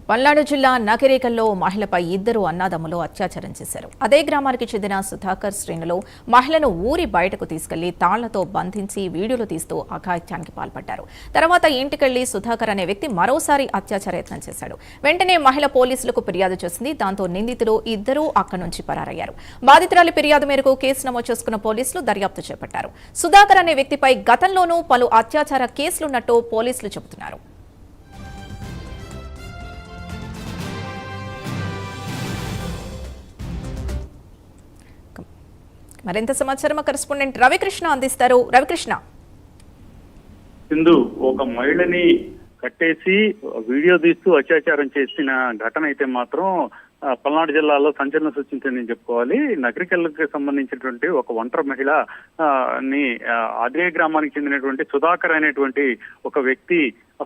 పల్నాడు జిల్లా నకిరేకల్లో మహిళపై ఇద్దరు అన్నాదమ్ములు అత్యాచారం చేశారు. అదే గ్రామానికి చెందిన సుధాకర్ శ్రేణులు మహిళను ఊరి బయటకు తీసుకెళ్లి తాళ్లతో బంధించి వీడియోలు తీస్తూ అఘాయిత్యానికి పాల్పడ్డారు. తర్వాత ఇంటికెళ్లి సుధాకర్ అనే వ్యక్తి మరోసారి అత్యాచార యత్నం చేశాడు. వెంటనే మహిళ పోలీసులకు ఫిర్యాదు చేసింది. దాంతో నిందితులు ఇద్దరూ అక్కడి నుంచి పరారయ్యారు. బాధితురాలి ఫిర్యాదు మేరకు కేసు నమోదు చేసుకున్న పోలీసులు దర్యాప్తు చేపట్టారు. సుధాకర్ అనే వ్యక్తిపై గతంలోనూ పలు అత్యాచార కేసులున్నట్టు పోలీసులు చెబుతున్నారు. మరింత సమాచారం కరెస్పాండెంట్ రవికృష్ణ అందిస్తారు. రవికృష్ణ, సింధు ఒక మహిళని కట్టేసి వీడియో తీస్తూ అత్యాచారం చేసిన ఘటన అయితే మాత్రం పల్నాడు జిల్లాలో సంచలనం సృష్టించిందని చెప్పుకోవాలి. నగరికల్కి సంబంధించినటువంటి ఒక ఒంటరి మహిళ ని అదే గ్రామానికి చెందినటువంటి సుధాకర్ అనేటువంటి ఒక వ్యక్తి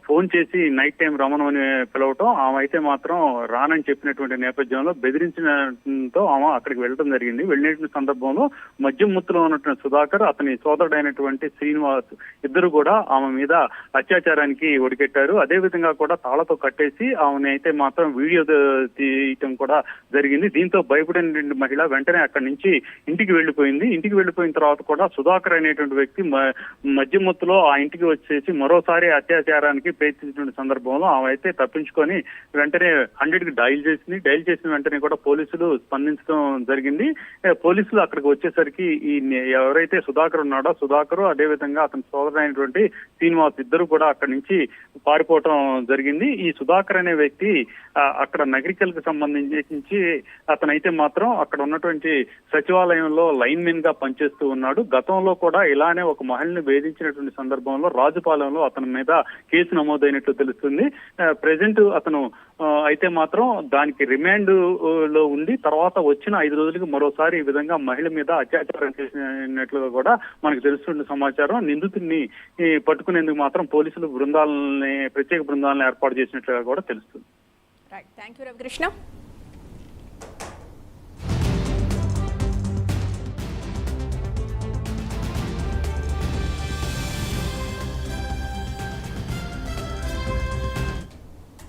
ఫోన్ చేసి నైట్ టైం రమణం అని పిలవటం, ఆమె అయితే మాత్రం రానని చెప్పినటువంటి నేపథ్యంలో బెదిరించడంతో ఆమె అక్కడికి వెళ్ళడం జరిగింది. వెళ్ళిన సందర్భంలో మద్యం ముత్తులో ఉన్నటువంటి సుధాకర్, అతని సోదరుడైనటువంటి శ్రీనివాస్ ఇద్దరు కూడా ఆమె మీద అత్యాచారానికి ఒడికెట్టారు. అదే విధంగా కూడా తాళతో కట్టేసి ఆమెను అయితే మాత్రం వీడియో తీయటం కూడా జరిగింది. దీంతో భయపడిన మహిళ వెంటనే అక్కడి నుంచి ఇంటికి వెళ్లిపోయింది. ఇంటికి వెళ్లిపోయిన తర్వాత కూడా సుధాకర్ అనేటువంటి వ్యక్తి మద్యం ముత్తులో ఆ ఇంటికి వచ్చేసి మరోసారి అత్యాచారానికి ప్రయత్నించిన సందర్భంలో ఆమె అయితే తప్పించుకొని వెంటనే 100కి డైల్ చేసింది. డైల్ చేసిన వెంటనే కూడా పోలీసులు స్పందించడం జరిగింది. పోలీసులు అక్కడికి వచ్చేసరికి ఈ ఎవరైతే సుధాకర్ ఉన్నాడో సుధాకర్, అదే విధంగా అతని సోదరుడైనటువంటి శ్రీనివాస్ ఇద్దరు కూడా అక్కడి నుంచి పారిపోవటం జరిగింది. ఈ సుధాకర్ అనే వ్యక్తి అక్కడ నగరికల్ కి సంబంధించి అతనైతే మాత్రం అక్కడ ఉన్నటువంటి సచివాలయంలో లైన్ మెన్ గా పనిచేస్తూ ఉన్నాడు. గతంలో కూడా ఇలానే ఒక మహిళని వేధించినటువంటి సందర్భంలో రాజుపాలెంలో అతని మీద కేసు నమోదైనట్లు తెలుస్తుంది. ప్రెసెంట్ అతను అయితే మాత్రం దానికి రిమాండ్ లో ఉండి తర్వాత వచ్చిన 5 రోజులకి మరోసారి ఈ విధంగా మహిళ మీద అత్యాచారం చేసినట్లుగా కూడా మనకు తెలుస్తున్న సమాచారం. నిందితుడిని పట్టుకునేందుకు మాత్రం పోలీసులు ప్రత్యేక బృందాలను ఏర్పాటు చేసినట్లుగా కూడా తెలుస్తుంది. Thank you Ravikrishna.